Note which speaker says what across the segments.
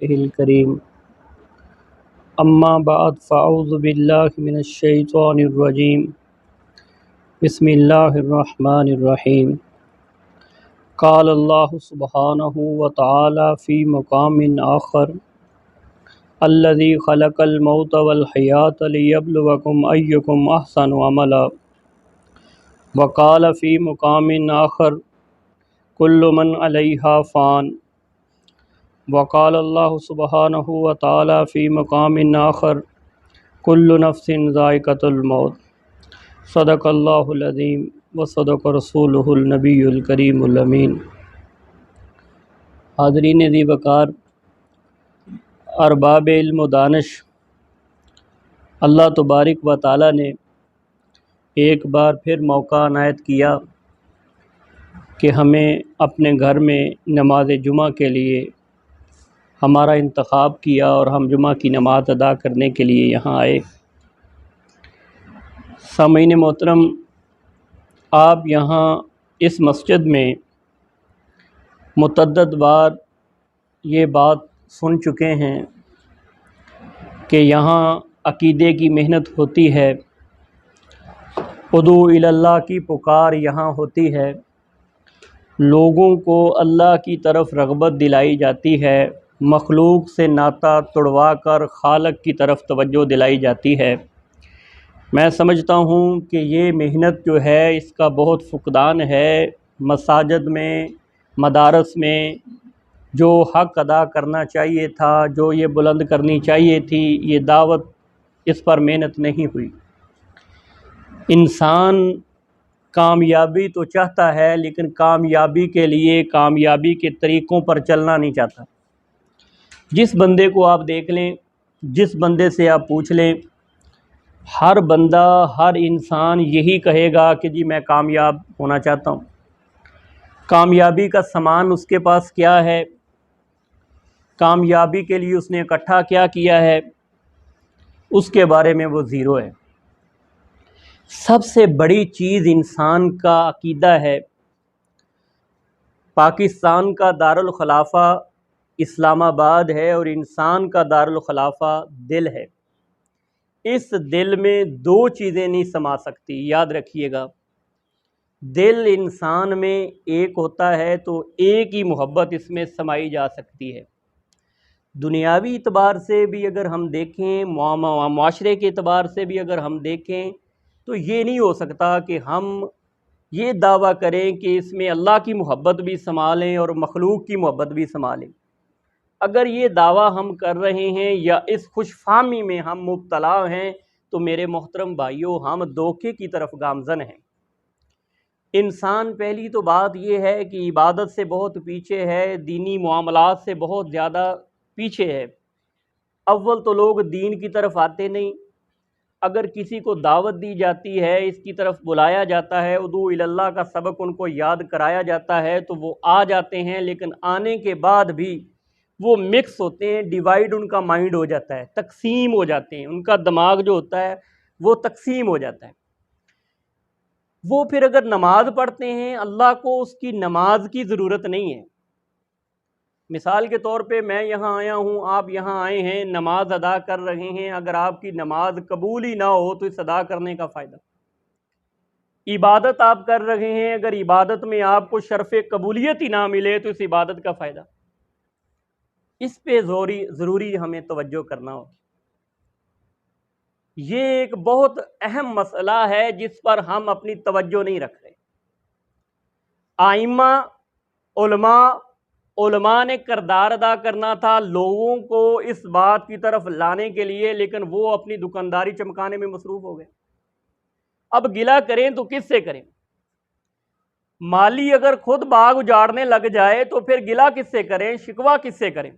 Speaker 1: الكريم أما بعد فأعوذ بالله من الشيطان الرجيم بسم الله الرحمن الرحيم قال الله سبحانه وتعالى في مقام آخر الذي خلق الموت والحياة ليبلوكم أيكم أحسن عملا وقال في مقام آخر كل من عليها فان وقال الله سبحانه وتعالى في مقام آخر كل نفس ذائقة الموت صدق اللہ العظیم وصدق رسولہ النبی الکریم الامین۔ حاضرین ذی وقار، ارباب علم و دانش، اللہ تبارک و تعالی نے ایک بار پھر موقع عنایت کیا کہ ہمیں اپنے گھر میں نماز جمعہ کے لیے ہمارا انتخاب کیا اور ہم جمعہ کی نماز ادا کرنے کے لیے یہاں آئے۔ سامعین محترم، آپ یہاں اس مسجد میں متعدد بار یہ بات سن چکے ہیں کہ یہاں عقیدے کی محنت ہوتی ہے، ادعو الی اللہ کی پکار یہاں ہوتی ہے، لوگوں کو اللہ کی طرف رغبت دلائی جاتی ہے، مخلوق سے ناطہ توڑوا کر خالق کی طرف توجہ دلائی جاتی ہے۔ میں سمجھتا ہوں کہ یہ محنت جو ہے اس کا بہت فقدان ہے۔ مساجد میں، مدارس میں جو حق ادا کرنا چاہیے تھا، جو یہ بلند کرنی چاہیے تھی، یہ دعوت، اس پر محنت نہیں ہوئی۔ انسان کامیابی تو چاہتا ہے لیکن کامیابی کے لیے کامیابی کے طریقوں پر چلنا نہیں چاہتا۔ جس بندے کو آپ دیکھ لیں، جس بندے سے آپ پوچھ لیں، ہر بندہ، ہر انسان یہی کہے گا کہ جی میں کامیاب ہونا چاہتا ہوں۔ کامیابی کا سامان اس کے پاس کیا ہے، کامیابی کے لیے اس نے اکٹھا کیا کیا ہے، اس کے بارے میں وہ زیرو ہے۔ سب سے بڑی چیز انسان کا عقیدہ ہے۔ پاکستان کا دارالخلافہ اسلام آباد ہے اور انسان کا دارالخلافہ دل ہے۔ اس دل میں دو چیزیں نہیں سما سکتی، یاد رکھیے گا۔ دل انسان میں ایک ہوتا ہے تو ایک ہی محبت اس میں سمائی جا سکتی ہے۔ دنیاوی اعتبار سے بھی اگر ہم دیکھیں، معاشرے کے اعتبار سے بھی اگر ہم دیکھیں تو یہ نہیں ہو سکتا کہ ہم یہ دعویٰ کریں کہ اس میں اللہ کی محبت بھی سما لیں اور مخلوق کی محبت بھی سما لیں۔ اگر یہ دعویٰ ہم کر رہے ہیں یا اس خوش فہمی میں ہم مبتلا ہیں تو میرے محترم بھائیوں، ہم دھوکے کی طرف گامزن ہیں۔ انسان پہلی تو بات یہ ہے کہ عبادت سے بہت پیچھے ہے، دینی معاملات سے بہت زیادہ پیچھے ہے۔ اول تو لوگ دین کی طرف آتے نہیں۔ اگر کسی کو دعوت دی جاتی ہے، اس کی طرف بلایا جاتا ہے، ادعو الی اللہ کا سبق ان کو یاد کرایا جاتا ہے تو وہ آ جاتے ہیں، لیکن آنے کے بعد بھی وہ مکس ہوتے ہیں، ڈیوائیڈ ان کا مائنڈ ہو جاتا ہے، تقسیم ہو جاتے ہیں، ان کا دماغ جو ہوتا ہے وہ تقسیم ہو جاتا ہے۔ وہ پھر اگر نماز پڑھتے ہیں، اللہ کو اس کی نماز کی ضرورت نہیں ہے۔ مثال کے طور پہ میں یہاں آیا ہوں، آپ یہاں آئے ہیں، نماز ادا کر رہے ہیں، اگر آپ کی نماز قبول ہی نہ ہو تو اس ادا کرنے کا فائدہ۔ عبادت آپ کر رہے ہیں، اگر عبادت میں آپ کو شرف قبولیت ہی نہ ملے تو اس عبادت کا فائدہ۔ اس پہ ضروری ہمیں توجہ کرنا ہوگی۔ یہ ایک بہت اہم مسئلہ ہے جس پر ہم اپنی توجہ نہیں رکھ رہے۔ آئمہ، علماء نے کردار ادا کرنا تھا لوگوں کو اس بات کی طرف لانے کے لیے، لیکن وہ اپنی دکانداری چمکانے میں مصروف ہو گئے۔ اب گلہ کریں تو کس سے کریں؟ مالی اگر خود باغ اجاڑنے لگ جائے تو پھر گلہ کس سے کریں، شکوہ کس سے کریں؟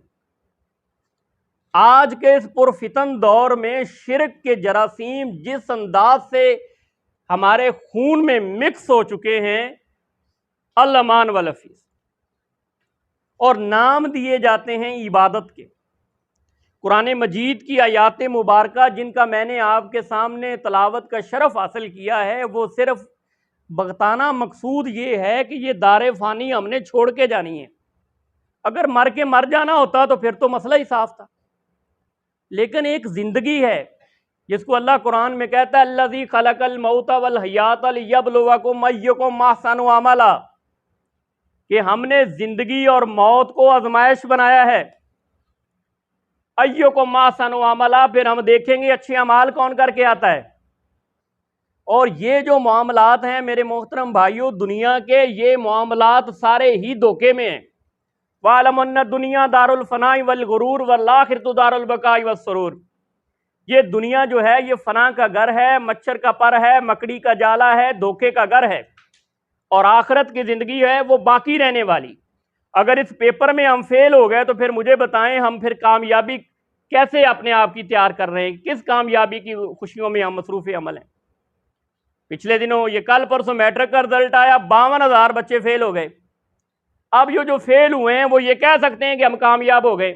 Speaker 1: آج کے اس پرفتن دور میں شرک کے جراثیم جس انداز سے ہمارے خون میں مکس ہو چکے ہیں، الامان والحفیظ، اور نام دیے جاتے ہیں عبادت کے۔ قرآن مجید کی آیات مبارکہ جن کا میں نے آپ کے سامنے تلاوت کا شرف حاصل کیا ہے، وہ صرف بغتانہ مقصود یہ ہے کہ یہ دار فانی ہم نے چھوڑ کے جانی ہے۔ اگر مر کے مر جانا ہوتا تو پھر تو مسئلہ ہی صاف تھا، لیکن ایک زندگی ہے جس کو اللہ قرآن میں کہتا ہے الذی خلق الموت والحیات لیبلوکم ایکم احسن عملا، کہ ہم نے زندگی اور موت کو آزمائش بنایا ہے، ایکم احسن عملا، پھر ہم دیکھیں گے اچھے اعمال کون کر کے آتا ہے۔ اور یہ جو معاملات ہیں میرے محترم بھائیوں، دنیا کے یہ معاملات سارے ہی دھوکے میں ہیں۔ وَاعْلَمْ أَنَّ الدُّنْيَا دَارُ الْفَنَاءِ وَالْغُرُورِ وَالْآخِرَةُ دَارُ الْبَقَاءِ وَالسُّرُورِ، یہ دنیا جو ہے یہ فنا کا گھر ہے، مچھر کا پر ہے، مکڑی کا جالا ہے، دھوکے کا گھر ہے، اور آخرت کی زندگی ہے وہ باقی رہنے والی۔ اگر اس پیپر میں ہم فیل ہو گئے تو پھر مجھے بتائیں ہم پھر کامیابی کیسے اپنے آپ کی تیار کر رہے ہیں، کس کامیابی کی خوشیوں میں ہم مصروف عمل ہیں۔ پچھلے دنوں یہ کل پرسوں میٹرک کا رزلٹ آیا، 52,000 بچے فیل ہو گئے۔ اب یہ جو فیل ہوئے ہیں وہ یہ کہہ سکتے ہیں کہ ہم کامیاب ہو گئے،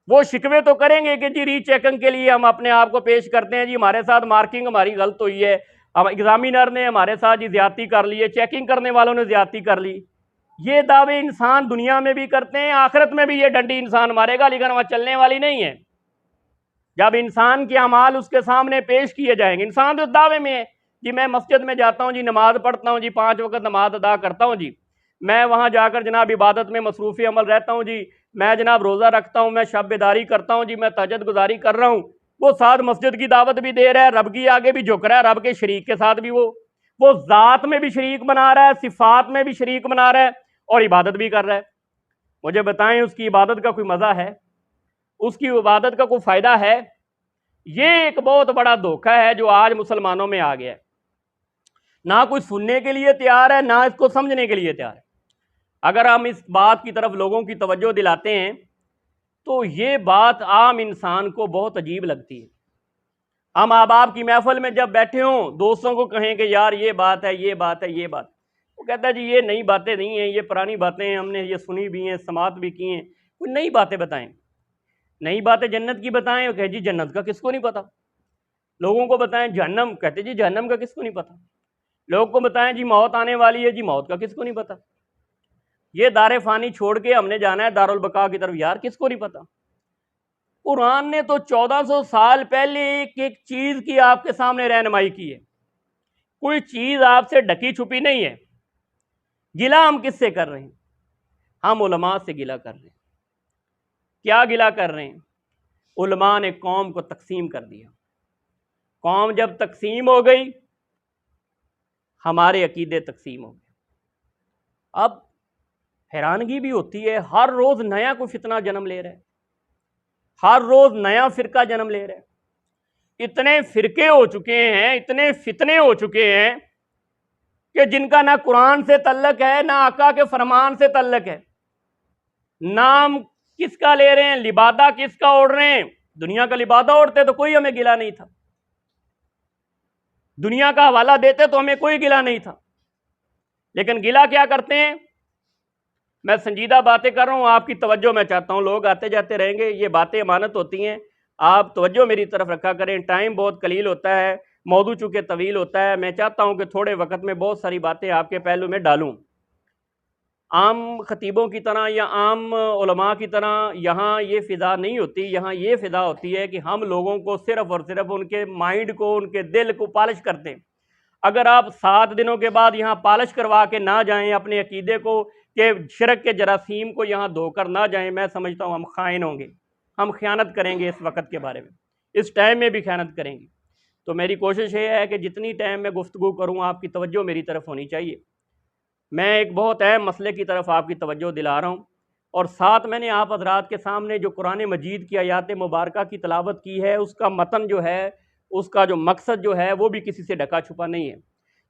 Speaker 1: وہ شکوے تو کریں گے کہ جی ری چیکنگ کے لیے ہم اپنے آپ کو پیش کرتے ہیں، جی ہمارے ساتھ مارکنگ ہماری غلط ہوئی ہے، اب ایگزامینر نے ہمارے ساتھ جی زیادتی کر لی ہے، چیکنگ کرنے والوں نے زیادتی کر لی۔ یہ دعوے انسان دنیا میں بھی کرتے ہیں، آخرت میں بھی یہ ڈنڈی انسان مارے گا، لیکن وہاں چلنے والی نہیں ہے۔ جب انسان کے اعمال اس کے سامنے پیش کیے جائیں گے، انسان تو دعوے میں ہے جی میں مسجد میں جاتا ہوں، جی نماز پڑھتا ہوں، جی 5 وقت نماز ادا کرتا ہوں، جی میں وہاں جا کر جناب عبادت میں مصروف عمل رہتا ہوں، جی میں جناب روزہ رکھتا ہوں، میں شب بیداری کرتا ہوں، جی میں تہجد گزاری کر رہا ہوں۔ وہ ساتھ مسجد کی دعوت بھی دے رہا ہے، رب کی آگے بھی جھک رہا ہے، رب کے شریک کے ساتھ بھی وہ ذات میں بھی شریک بنا رہا ہے، صفات میں بھی شریک بنا رہا ہے، اور عبادت بھی کر رہا ہے۔ مجھے بتائیں اس کی عبادت کا کوئی مزہ ہے؟ اس کی عبادت کا کوئی فائدہ ہے؟ یہ ایک بہت بڑا دھوکہ ہے جو آج مسلمانوں میں آ گیا ہے، نہ کوئی سننے کے لیے تیار ہے، نہ اس کو سمجھنے کے لیے تیار ہے۔ اگر ہم اس بات کی طرف لوگوں کی توجہ دلاتے ہیں تو یہ بات عام انسان کو بہت عجیب لگتی ہے۔ ہم احباب کی محفل میں جب بیٹھے ہوں، دوستوں کو کہیں کہ یار یہ بات ہے، یہ بات ہے، یہ بات، وہ کہتا ہے جی یہ نئی باتیں نہیں ہیں، یہ پرانی باتیں ہیں، ہم نے یہ سنی بھی ہیں، سماعت بھی کی ہیں، کوئی نئی باتیں بتائیں، نئی باتیں جنت کی بتائیں۔ وہ کہے جی جنت کا کس کو نہیں پتا۔ لوگوں کو بتائیں جہنم، کہتے جی جہنم کا کس کو نہیں پتا۔ لوگوں کو بتائیں جی موت آنے والی ہے، جی موت کا کس کو نہیں پتا۔ یہ دار فانی چھوڑ کے ہم نے جانا ہے دار البقاء کی طرف، یار کس کو نہیں پتا۔ قرآن نے تو 1400 سال پہلے ایک ایک چیز کی آپ کے سامنے رہنمائی کی ہے، کوئی چیز آپ سے ڈھکی چھپی نہیں ہے۔ گلہ ہم کس سے کر رہے ہیں؟ ہم علماء سے گلہ کر رہے ہیں۔ کیا گلہ کر رہے ہیں؟ علماء نے قوم کو تقسیم کر دیا، قوم جب تقسیم ہو گئی ہمارے عقیدے تقسیم ہو گئے۔ اب حیرانگی بھی ہوتی ہے، ہر روز نیا کوئی فتنہ جنم لے رہا ہے، ہر روز نیا فرقہ جنم لے رہا ہے۔ اتنے فرقے ہو چکے ہیں، اتنے فتنے ہو چکے ہیں کہ جن کا نہ قرآن سے تعلق ہے، نہ آقا کے فرمان سے تعلق ہے۔ نام کس کا لے رہے ہیں، لبادہ کس کا اوڑھ رہے ہیں۔ دنیا کا لبادہ اوڑھتے تو کوئی ہمیں گلہ نہیں تھا، دنیا کا حوالہ دیتے تو ہمیں کوئی گلہ نہیں تھا، لیکن گلہ کیا کرتے ہیں؟ میں سنجیدہ باتیں کر رہا ہوں، آپ کی توجہ میں چاہتا ہوں، لوگ آتے جاتے رہیں گے، یہ باتیں امانت ہوتی ہیں، آپ توجہ میری طرف رکھا کریں۔ ٹائم بہت قلیل ہوتا ہے، موضوع چونکہ طویل ہوتا ہے، میں چاہتا ہوں کہ تھوڑے وقت میں بہت ساری باتیں آپ کے پہلو میں ڈالوں۔ عام خطیبوں کی طرح یا عام علماء کی طرح یہاں یہ فضا نہیں ہوتی، یہاں یہ فضا ہوتی ہے کہ ہم لوگوں کو صرف اور صرف ان کے مائنڈ کو، ان کے دل کو پالش کرتے ہیں۔ اگر آپ 7 دنوں کے بعد یہاں پالش کروا کے نہ جائیں اپنے عقیدے کو، کہ شرک کے جراثیم کو یہاں دھو کر نہ جائیں، میں سمجھتا ہوں ہم خائن ہوں گے، ہم خیانت کریں گے اس وقت کے بارے میں، اس ٹائم میں بھی خیانت کریں گے۔ تو میری کوشش یہ ہے کہ جتنی ٹائم میں گفتگو کروں آپ کی توجہ میری طرف ہونی چاہیے۔ میں ایک بہت اہم مسئلے کی طرف آپ کی توجہ دلا رہا ہوں، اور ساتھ میں نے آپ حضرات کے سامنے جو قرآن مجید کی آیات مبارکہ کی تلاوت کی ہے، اس کا متن جو ہے، اس کا جو مقصد جو ہے وہ بھی کسی سے ڈھکا چھپا نہیں ہے،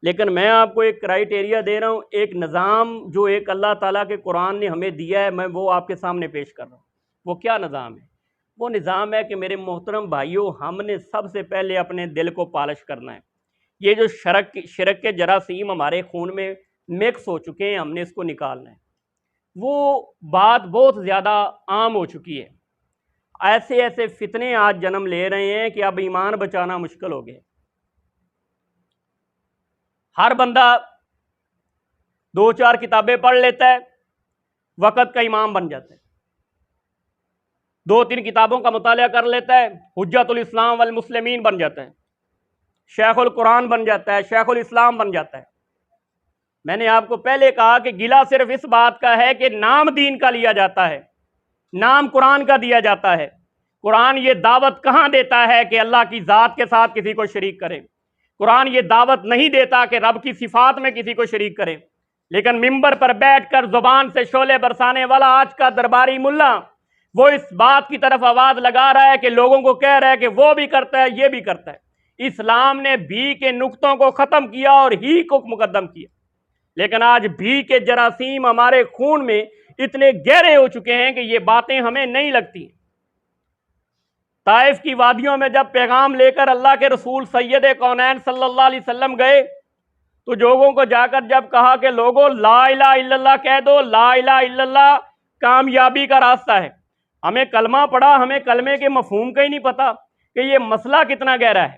Speaker 1: لیکن میں آپ کو ایک کرائیٹیریا دے رہا ہوں، ایک نظام جو ایک اللہ تعالیٰ کے قرآن نے ہمیں دیا ہے، میں وہ آپ کے سامنے پیش کر رہا ہوں۔ وہ کیا نظام ہے؟ وہ نظام ہے کہ میرے محترم بھائیوں، ہم نے سب سے پہلے اپنے دل کو پالش کرنا ہے۔ یہ جو شرک کے جراثیم ہمارے خون میں مکس ہو چکے ہیں، ہم نے اس کو نکالنا ہے۔ وہ بات بہت زیادہ عام ہو چکی ہے، ایسے ایسے فتنے آج جنم لے رہے ہیں کہ اب ایمان بچانا مشکل ہو گیا۔ ہر بندہ 2-4 کتابیں پڑھ لیتا ہے، وقت کا امام بن جاتا ہے، 2-3 کتابوں کا مطالعہ کر لیتا ہے، حجت الاسلام والمسلمین بن جاتا ہے، شیخ القرآن بن جاتا ہے، شیخ الاسلام بن جاتا ہے۔ میں نے آپ کو پہلے کہا کہ گلہ صرف اس بات کا ہے کہ نام دین کا لیا جاتا ہے، نام قرآن کا دیا جاتا ہے۔ قرآن یہ دعوت کہاں دیتا ہے کہ اللہ کی ذات کے ساتھ کسی کو شریک کریں؟ قرآن یہ دعوت نہیں دیتا کہ رب کی صفات میں کسی کو شریک کریں۔ لیکن ممبر پر بیٹھ کر زبان سے شعلے برسانے والا آج کا درباری ملا، وہ اس بات کی طرف آواز لگا رہا ہے کہ لوگوں کو کہہ رہا ہے کہ وہ بھی کرتا ہے، یہ بھی کرتا ہے۔ اسلام نے بھی کے نقطوں کو ختم کیا اور ہی کو مقدم کیا، لیکن آج بھی کے جراثیم ہمارے خون میں اتنے گہرے ہو چکے ہیں کہ یہ باتیں ہمیں نہیں لگتی۔ طائف کی وادیوں میں جب پیغام لے کر اللہ کے رسول سید کونین صلی اللہ علیہ وسلم گئے تو لوگوں کو جا کر جب کہا کہ لوگوں لا الہ الا اللہ کہہ دو، لا الہ الا اللہ کامیابی کا راستہ ہے۔ ہمیں کلمہ پڑھا، ہمیں کلمے کے مفہوم کا ہی نہیں پتا کہ یہ مسئلہ کتنا گہرا ہے،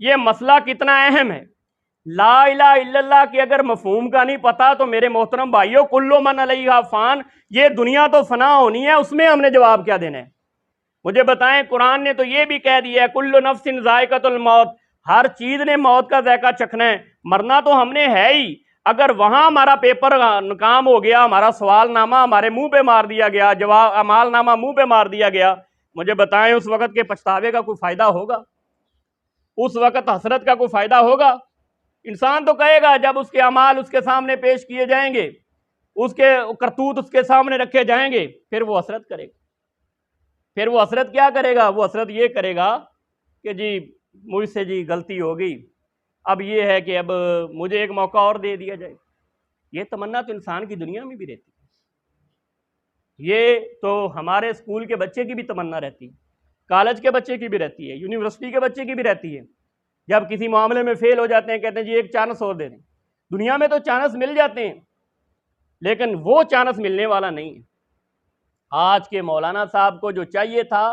Speaker 1: یہ مسئلہ کتنا اہم ہے۔ لا الہ الا اللہ کی اگر مفہوم کا نہیں پتا تو میرے محترم بھائیو، کل من علیہا فان، یہ دنیا تو فنا ہونی ہے، اس میں ہم نے جواب کیا دینا ہے؟ مجھے بتائیں، قرآن نے تو یہ بھی کہہ دیا ہے کل نفس ذائقۃ الموت، ہر چیز نے موت کا ذائقہ چکھنا ہے، مرنا تو ہم نے ہے ہی۔ اگر وہاں ہمارا پیپر ناکام ہو گیا، ہمارا سوال نامہ ہمارے منہ پہ مار دیا گیا، جواب اعمال نامہ منہ پہ مار دیا گیا، مجھے بتائیں اس وقت کے پچھتاوے کا کوئی فائدہ ہوگا؟ اس وقت حسرت کا کوئی فائدہ ہوگا؟ انسان تو کہے گا جب اس کے اعمال اس کے سامنے پیش کیے جائیں گے، اس کے کرتوت اس کے سامنے رکھے جائیں گے، پھر وہ حسرت کرے گا۔ پھر وہ حسرت کیا کرے گا؟ وہ حسرت یہ کرے گا کہ جی مجھ سے جی غلطی ہو گئی، اب یہ ہے کہ اب مجھے ایک موقع اور دے دیا جائے۔ یہ تمنا تو انسان کی دنیا میں بھی رہتی ہے، یہ تو ہمارے اسکول کے بچے کی بھی تمنا رہتی ہے، کالج کے بچے کی بھی رہتی ہے، یونیورسٹی کے بچے کی بھی رہتی ہے۔ جب کسی معاملے میں فیل ہو جاتے ہیں کہتے ہیں جی ایک چانس اور دے دیں۔ دنیا میں تو چانس مل جاتے ہیں، لیکن وہ چانس ملنے والا نہیں ہے۔ آج کے مولانا صاحب کو جو چاہیے تھا،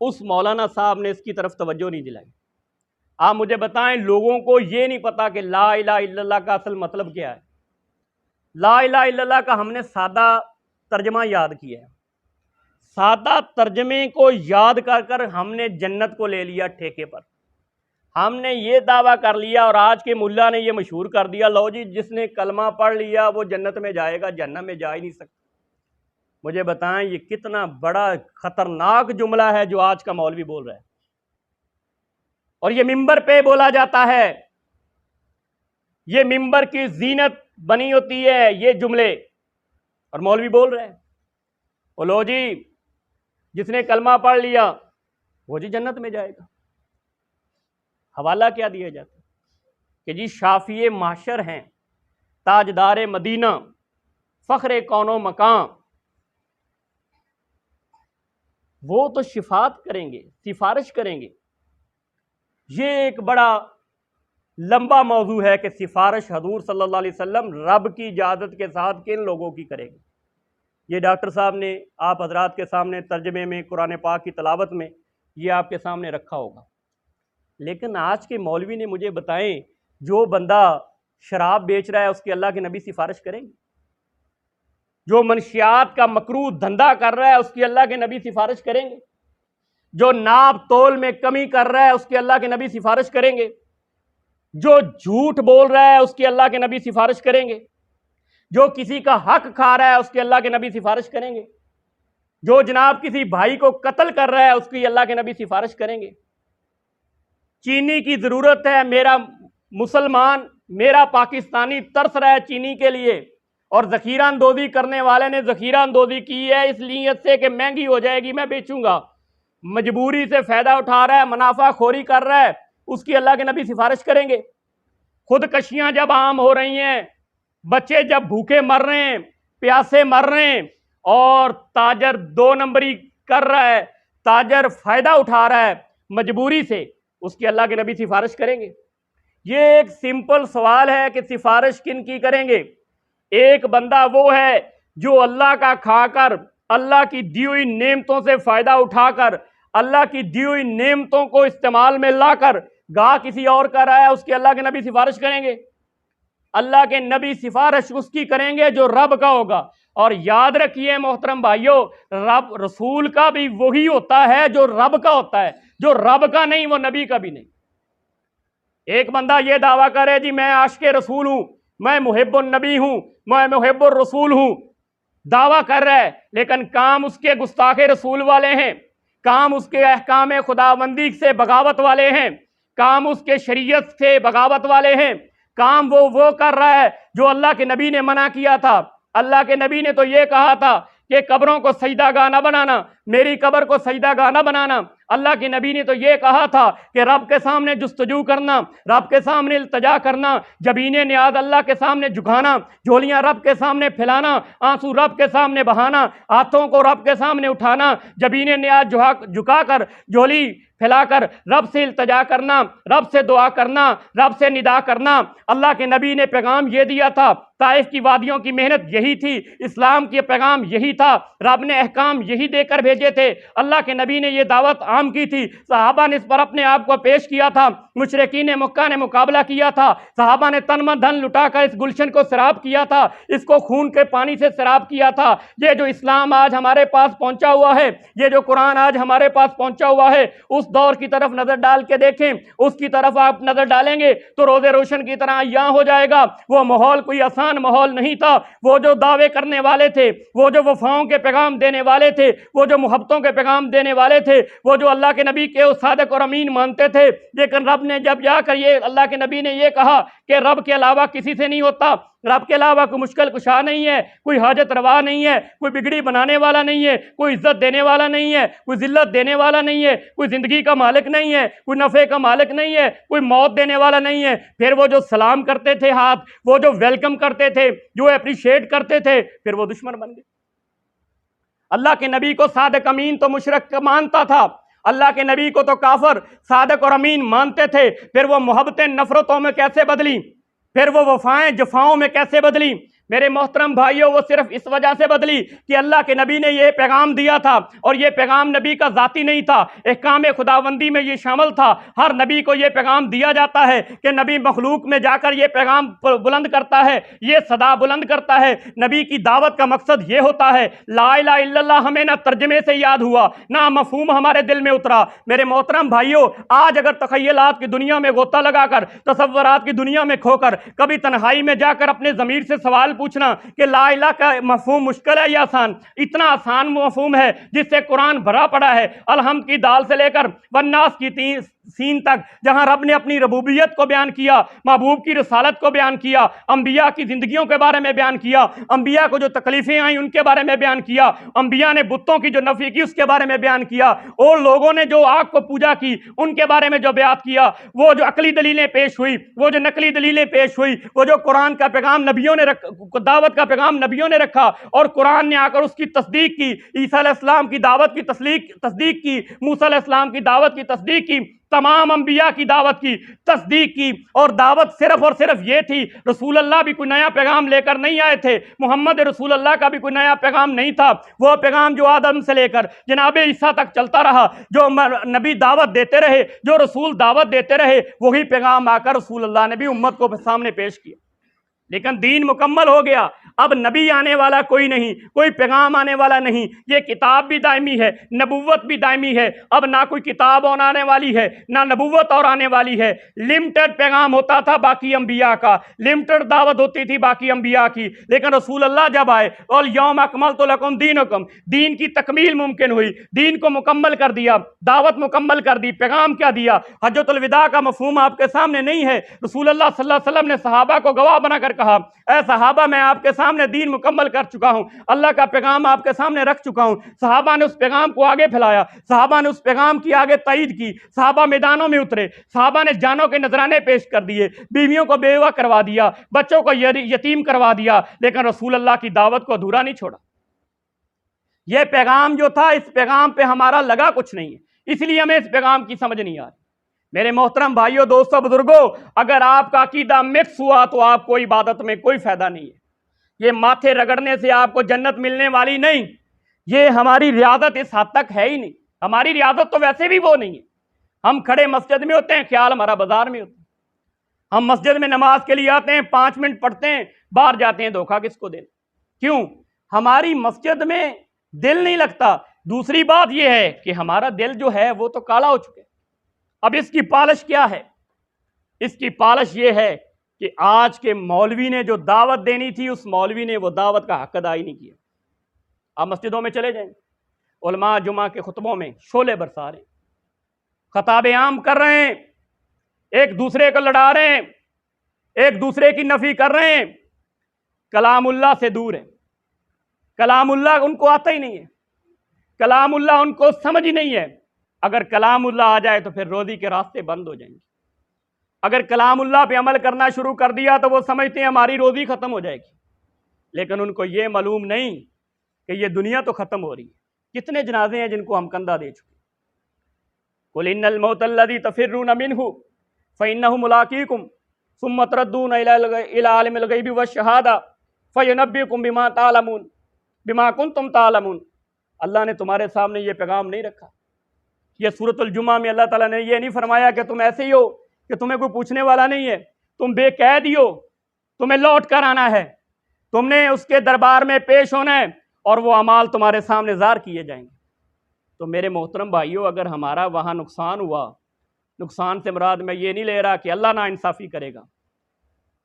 Speaker 1: اس مولانا صاحب نے اس کی طرف توجہ نہیں دلائی۔ آپ مجھے بتائیں، لوگوں کو یہ نہیں پتا کہ لا الہ الا اللہ کا اصل مطلب کیا ہے۔ لا الہ الا اللہ کا ہم نے سادہ ترجمہ یاد کیا ہے، سادہ ترجمے کو یاد کر کر ہم نے جنت کو لے لیا ٹھیکے پر۔ ہم نے یہ دعویٰ کر لیا اور آج کے ملا نے یہ مشہور کر دیا، لو جی جس نے کلمہ پڑھ لیا وہ جنت میں جائے گا، جہنم میں جا ہی نہیں سکتا۔ مجھے بتائیں یہ کتنا بڑا خطرناک جملہ ہے جو آج کا مولوی بول رہا ہے، اور یہ ممبر پہ بولا جاتا ہے، یہ ممبر کی زینت بنی ہوتی ہے یہ جملے، اور مولوی بول رہے ہیں وہ لو جی جس نے کلمہ پڑھ لیا وہ جی جنت میں جائے گا۔ حوالہ کیا دیا جاتا ہے کہ جی شافی معاشر ہیں، تاجدار مدینہ، فخر کون و مکان، وہ تو شفاعت کریں گے، سفارش کریں گے۔ یہ ایک بڑا لمبا موضوع ہے کہ سفارش حضور صلی اللہ علیہ وسلم رب کی اجازت کے ساتھ کن لوگوں کی کرے گے۔ یہ ڈاکٹر صاحب نے آپ حضرات کے سامنے ترجمے میں قرآن پاک کی تلاوت میں یہ آپ کے سامنے رکھا ہوگا، لیکن آج کے مولوی نے مجھے بتائیں جو بندہ شراب بیچ رہا ہے اس کی اللہ کے نبی سفارش کریں گے؟ جو منشیات کا مکروہ دھندا کر رہا ہے اس کی اللہ کے نبی سفارش کریں گے؟ جو ناپ تول میں کمی کر رہا ہے اس کی اللہ کے نبی سفارش کریں گے؟ جو جھوٹ بول رہا ہے اس کی اللہ کے نبی سفارش کریں گے؟ جو کسی کا حق کھا رہا ہے اس کی اللہ کے نبی سفارش کریں گے؟ جو جناب کسی بھائی کو قتل کر رہا ہے اس کی اللہ کے نبی سفارش کریں گے؟ چینی کی ضرورت ہے، میرا مسلمان، میرا پاکستانی ترس رہا ہے چینی کے لیے، اور ذخیرہ اندوزی کرنے والے نے ذخیرہ اندوزی کی ہے اس نیت سے کہ مہنگی ہو جائے گی میں بیچوں گا، مجبوری سے فائدہ اٹھا رہا ہے، منافع خوری کر رہا ہے، اس کی اللہ کے نبی سفارش کریں گے؟ خودکشیاں جب عام ہو رہی ہیں، بچے جب بھوکے مر رہے ہیں، پیاسے مر رہے ہیں، اور تاجر 2 نمبری کر رہا ہے، تاجر فائدہ اٹھا رہا ہے مجبوری سے، اس کی اللہ کے نبی سفارش کریں گے؟ یہ ایک سمپل سوال ہے کہ سفارش کن کی کریں گے؟ ایک بندہ وہ ہے جو اللہ کا کھا کر، اللہ کی دی ہوئی نعمتوں سے فائدہ اٹھا کر، اللہ کی دی ہوئی نعمتوں کو استعمال میں لا کر گاہ کسی اور کا رہا ہے، اس کے اللہ کے نبی سفارش کریں گے؟ اللہ کے نبی سفارش اس کی کریں گے جو رب کا ہوگا، اور یاد رکھیے محترم بھائیوں، رب رسول کا بھی وہی ہوتا ہے جو رب کا ہوتا ہے، جو رب کا نہیں وہ نبی کا بھی نہیں۔ ایک بندہ یہ دعویٰ کرے جی میں عاشق رسول ہوں، میں محب النبی ہوں، میں محب الرسول ہوں، دعویٰ کر رہا ہے، لیکن کام اس کے گستاخ رسول والے ہیں، کام اس کے احکام خداوندی سے بغاوت والے ہیں، کام اس کے شریعت سے بغاوت والے ہیں، کام وہ کر رہا ہے جو اللہ کے نبی نے منع کیا تھا۔ اللہ کے نبی نے تو یہ کہا تھا کہ قبروں کو سجدہ گاہ نہ بنانا، میری قبر کو سجدہ گاہ نہ بنانا۔ اللہ کے نبی نے تو یہ کہا تھا کہ رب کے سامنے جستجو کرنا، رب کے سامنے التجا کرنا، جبین نیاز اللہ کے سامنے جھکانا، جھولیاں رب کے سامنے پھیلانا، آنسو رب کے سامنے بہانا، ہاتھوں کو رب کے سامنے اٹھانا، جبین نیاز جھکا کر جھولی پھیلا کر رب سے التجا کرنا، رب سے دعا کرنا، رب سے ندا کرنا۔ اللہ کے نبی نے پیغام یہ دیا تھا، طائف کی وادیوں کی محنت یہی تھی، اسلام کی پیغام یہی تھا، رب نے احکام یہی دے کر بھیجے تھے، اللہ کے نبی نے یہ دعوت عام کی تھی، صحابہ نے اس پر اپنے آپ کو پیش کیا تھا، مشرکین مکہ نے مقابلہ کیا تھا، صحابہ نے تن من دھن لٹا کر اس گلشن کو سیراب کیا تھا، اس کو خون کے پانی سے سیراب کیا تھا۔ یہ جو اسلام آج ہمارے پاس پہنچا ہوا ہے، یہ جو قرآن آج ہمارے پاس پہنچا ہوا ہے، اس دور کی طرف نظر ڈال کے دیکھیں، اس کی طرف آپ نظر ڈالیں گے تو روز روشن کی طرح یہاں ہو جائے گا۔ وہ ماحول کوئی آسان ماحول نہیں تھا، وہ جو دعوے کرنے والے تھے، وہ جو وفاؤں کے پیغام دینے والے تھے، وہ جو محبتوں کے پیغام دینے والے تھے، وہ جو اللہ کے نبی کے صادق اور امین مانتے تھے، لیکن رب نے جب جا کر یہ اللہ کے نبی نے یہ کہا کہ رب کے علاوہ کسی سے نہیں ہوتا، رب کے علاوہ کوئی مشکل کشا نہیں ہے، کوئی حاجت روا نہیں ہے، کوئی بگڑی بنانے والا نہیں ہے، کوئی عزت دینے والا نہیں ہے، کوئی ذلت دینے والا نہیں ہے، کوئی زندگی کا مالک نہیں ہے، کوئی نفع کا مالک نہیں ہے، کوئی موت دینے والا نہیں ہے۔ پھر وہ جو سلام کرتے تھے ہاتھ، وہ جو ویلکم کرتے تھے، جو اپریشیٹ کرتے تھے، پھر وہ دشمن بن گئے۔ اللہ کے نبی کو صادق امین تو مشرک مانتا تھا، اللہ کے نبی کو تو کافر صادق اور امین مانتے تھے، پھر وہ محبتیں نفرتوں میں کیسے بدلی، پھر وہ وفائیں جفاؤں میں کیسے بدلی؟ میرے محترم بھائیوں، وہ صرف اس وجہ سے بدلی کہ اللہ کے نبی نے یہ پیغام دیا تھا، اور یہ پیغام نبی کا ذاتی نہیں تھا، احکام خداوندی میں یہ شامل تھا۔ ہر نبی کو یہ پیغام دیا جاتا ہے کہ نبی مخلوق میں جا کر یہ پیغام بلند کرتا ہے، یہ صدا بلند کرتا ہے۔ نبی کی دعوت کا مقصد یہ ہوتا ہے۔ لا الہ الا اللہ ہمیں نہ ترجمے سے یاد ہوا، نہ مفہوم ہمارے دل میں اترا۔ میرے محترم بھائیوں، آج اگر تخیلات کی دنیا میں غوطہ لگا کر، تصورات کی دنیا میں کھو کر، کبھی تنہائی میں جا کر اپنے ضمیر سے سوال پوچھنا کہ لا الہ کا مفہوم مشکل ہے یا آسان، اتنا آسان مفہوم ہے جس سے قرآن بھرا پڑا ہے، الحمد کی دال سے لے کر والناس کی سین تک، جہاں رب نے اپنی ربوبیت کو بیان کیا، محبوب کی رسالت کو بیان کیا، انبیاء کی زندگیوں کے بارے میں بیان کیا، انبیاء کو جو تکلیفیں آئیں ان کے بارے میں بیان کیا، انبیاء نے بتوں کی جو نفی کی اس کے بارے میں بیان کیا، اور لوگوں نے جو آگ کو پوجا کی ان کے بارے میں جو بیان کیا، وہ جو عقلی دلیلیں پیش ہوئی، وہ جو نقلی دلیلیں پیش ہوئی، وہ جو قرآن کا پیغام نبیوں نے دعوت کا پیغام نبیوں نے رکھا، اور قرآن نے آ کر اس کی تصدیق کی، عیسیٰ علیہ السلام کی دعوت کی تصدیق کی، موسیٰ علیہ السلام کی دعوت کی تصدیق کی، تمام انبیاء کی دعوت کی تصدیق کی، اور دعوت صرف اور صرف یہ تھی۔ رسول اللہ بھی کوئی نیا پیغام لے کر نہیں آئے تھے، محمد رسول اللہ کا بھی کوئی نیا پیغام نہیں تھا، وہ پیغام جو آدم سے لے کر جناب عیسیٰ تک چلتا رہا، جو نبی دعوت دیتے رہے، جو رسول دعوت دیتے رہے، وہی پیغام آ کر رسول اللہ نے بھی امت کو سامنے پیش کیا۔ لیکن دین مکمل ہو گیا، اب نبی آنے والا کوئی نہیں، کوئی پیغام آنے والا نہیں، یہ کتاب بھی دائمی ہے، نبوت بھی دائمی ہے، اب نہ کوئی کتاب اور آنے والی ہے، نہ نبوت اور آنے والی ہے۔ لمٹڈ پیغام ہوتا تھا باقی انبیاء کا، لمٹڈ دعوت ہوتی تھی باقی انبیاء کی، لیکن رسول اللہ جب آئے، اور یوم اکملت لکم دینکم، دین کی تکمیل ممکن ہوئی، دین کو مکمل کر دیا، دعوت مکمل کر دی۔ پیغام کیا دیا؟ حجۃ الوداع کا مفہوم آپ کے سامنے نہیں ہے، رسول اللہ صلی اللہ علیہ وسلم نے صحابہ کو گواہ بنا کر کہا، اے صحابہ میں آپ کے سامنے دین مکمل کر چکا ہوں، اللہ کا پیغام آپ کے سامنے رکھ چکا ہوں۔ صحابہ نے اس پیغام کو آگے پھیلایا، صحابہ نے اس پیغام کی آگے تائید کی، صحابہ میدانوں میں اترے، صحابہ نے جانوں کے نذرانے پیش کر دیے، بیویوں کو بیوہ کروا دیا، بچوں کو یتیم کروا دیا، لیکن رسول اللہ کی دعوت کو ادھورا نہیں چھوڑا۔ یہ پیغام جو تھا، اس پیغام پہ ہمارا لگا کچھ نہیں ہے، اس لیے ہمیں اس پیغام کی سمجھ نہیں آ رہی۔ میرے محترم بھائیوں، دوستوں، بزرگوں، اگر آپ کا عقیدہ مکس ہوا تو آپ کو عبادت میں کوئی فائدہ نہیں ہے۔ یہ ماتھے رگڑنے سے آپ کو جنت ملنے والی نہیں، یہ ہماری ریاضت اس حد تک ہے ہی نہیں۔ ہماری ریاضت تو ویسے بھی وہ نہیں ہے۔ ہم کھڑے مسجد میں ہوتے ہیں، خیال ہمارا بازار میں ہوتا ہے۔ ہم مسجد میں نماز کے لیے آتے ہیں، 5 منٹ پڑھتے ہیں، باہر جاتے ہیں، دھوکہ کس کو دینا؟ کیوں؟ ہماری مسجد میں دل نہیں لگتا۔ دوسری بات یہ ہے کہ ہمارا دل جو ہے وہ تو کالا ہو چکا ہے۔ اب اس کی پالش کیا ہے؟ اس کی پالش یہ ہے کہ آج کے مولوی نے جو دعوت دینی تھی اس مولوی نے وہ دعوت کا حق ادا ہی نہیں کیا۔ آپ مسجدوں میں چلے جائیں، علماء جمعہ کے خطبوں میں شعلے برسا رہے ہیں، خطاب عام کر رہے ہیں، ایک دوسرے کو لڑا رہے ہیں، ایک دوسرے کی نفی کر رہے ہیں، کلام اللہ سے دور ہے۔ کلام اللہ ان کو آتا ہی نہیں ہے، کلام اللہ ان کو سمجھ ہی نہیں ہے۔ اگر کلام اللہ آ جائے تو پھر روزی کے راستے بند ہو جائیں گے۔ اگر کلام اللہ پہ عمل کرنا شروع کر دیا تو وہ سمجھتے ہیں ہماری روزی ختم ہو جائے گی، لیکن ان کو یہ معلوم نہیں کہ یہ دنیا تو ختم ہو رہی ہے۔ کتنے جنازے ہیں جن کو ہم کندھا دے چکے۔ قل ان الموت الذی تفرون منہ فانہ ملاقیکم ثم تردون الی عالم الغیب والشہادہ فینبئکم بما کنتم تعلمون۔ اللہ نے تمہارے سامنے یہ پیغام نہیں رکھا؟ یہ سورۃ الجمعہ میں اللہ تعالیٰ نے یہ نہیں فرمایا کہ تم ایسے ہی ہو کہ تمہیں کوئی پوچھنے والا نہیں ہے، تم بے قید ہی ہو، تمہیں لوٹ کر آنا ہے، تم نے اس کے دربار میں پیش ہونا ہے اور وہ اعمال تمہارے سامنے ظاہر کیے جائیں گے۔ تو میرے محترم بھائیوں، اگر ہمارا وہاں نقصان ہوا، نقصان سے مراد میں یہ نہیں لے رہا کہ اللہ نا انصافی کرے گا،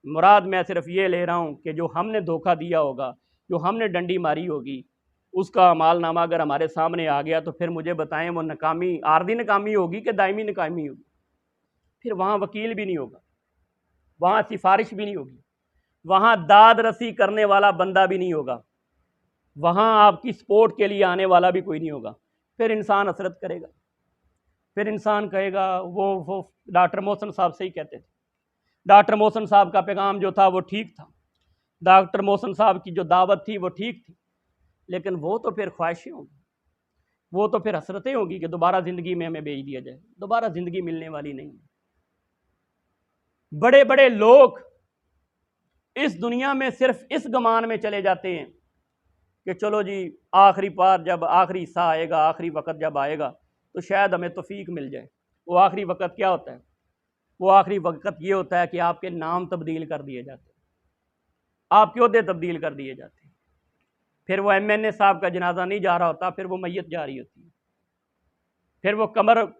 Speaker 1: مراد میں صرف یہ لے رہا ہوں کہ جو ہم نے دھوکہ دیا ہوگا، جو ہم نے ڈنڈی ماری ہوگی، اس کا اعمال نامہ اگر ہمارے سامنے آ گیا تو پھر مجھے بتائیں وہ ناکامی عارضی ناکامی ہوگی کہ دائمی ناکامی ہوگی؟ پھر وہاں وکیل بھی نہیں ہوگا، وہاں سفارش بھی نہیں ہوگی، وہاں داد رسی کرنے والا بندہ بھی نہیں ہوگا، وہاں آپ کی سپورٹ کے لیے آنے والا بھی کوئی نہیں ہوگا۔ پھر انسان حسرت کرے گا، پھر انسان کہے گا وہ ڈاکٹر محسن صاحب سے ہی کہتے تھے، ڈاکٹر محسن صاحب کا پیغام جو تھا وہ ٹھیک تھا، ڈاکٹر محسن صاحب کی جو دعوت تھی وہ ٹھیک تھی، لیکن وہ تو پھر خواہشیں ہوں گی، وہ تو پھر حسرتیں ہوں گی کہ دوبارہ زندگی میں ہمیں بھیج دیا جائے۔ دوبارہ زندگی ملنے والی نہیں ہے۔ بڑے بڑے لوگ اس دنیا میں صرف اس گمان میں چلے جاتے ہیں کہ چلو جی آخری پار جب آخری حصہ آئے گا، آخری وقت جب آئے گا تو شاید ہمیں توفیق مل جائے۔ وہ آخری وقت کیا ہوتا ہے؟ وہ آخری وقت یہ ہوتا ہے کہ آپ کے نام تبدیل کر دیے جاتے ہیں، آپ کے عہدے تبدیل کر دیے جاتے ہیں، پھر وہ ایم این اے صاحب کا جنازہ نہیں جا رہا ہوتا، پھر وہ میت جا رہی ہوتی ہے، پھر وہ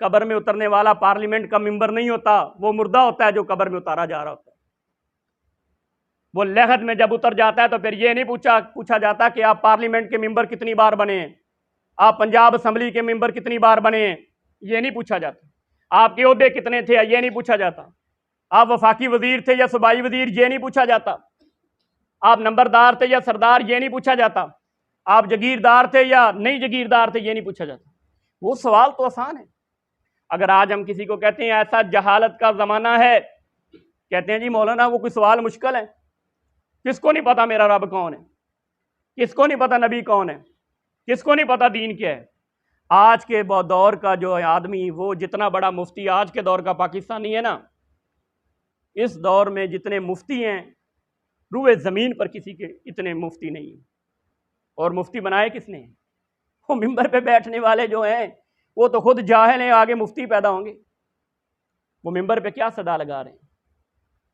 Speaker 1: قبر میں اترنے والا پارلیمنٹ کا ممبر نہیں ہوتا، وہ مردہ ہوتا ہے جو قبر میں اتارا جا رہا ہوتا ہے۔ وہ لحد میں جب اتر جاتا ہے تو پھر یہ نہیں پوچھا جاتا کہ آپ پارلیمنٹ کے ممبر کتنی بار بنے ہیں، آپ پنجاب اسمبلی کے ممبر کتنی بار بنے ہیں، یہ نہیں پوچھا جاتا۔ آپ کے عہدے کتنے تھے، یہ نہیں پوچھا جاتا۔ آپ وفاقی وزیر تھے یا صوبائی وزیر، یہ نہیں پوچھا جاتا۔ آپ نمبردار تھے یا سردار، یہ نہیں پوچھا جاتا۔ آپ جگیردار تھے یا نہیں جگیردار تھے، یہ نہیں پوچھا جاتا۔ وہ سوال تو آسان ہے۔ اگر آج ہم کسی کو کہتے ہیں ایسا جہالت کا زمانہ ہے، کہتے ہیں جی مولانا وہ کوئی سوال مشکل ہے، کس کو نہیں پتا میرا رب کون ہے، کس کو نہیں پتا نبی کون ہے، کس کو نہیں پتا دین کیا ہے۔ آج کے دور کا جو آدمی، وہ جتنا بڑا مفتی آج کے دور کا پاکستانی ہے نا، اس دور میں جتنے مفتی ہیں روئے زمین پر کسی کے اتنے مفتی نہیں ہیں۔ اور مفتی بنائے کس نے؟ وہ ممبر پہ بیٹھنے والے جو ہیں وہ تو خود جاہل ہیں، آگے مفتی پیدا ہوں گے۔ وہ ممبر پہ کیا صدا لگا رہے ہیں؟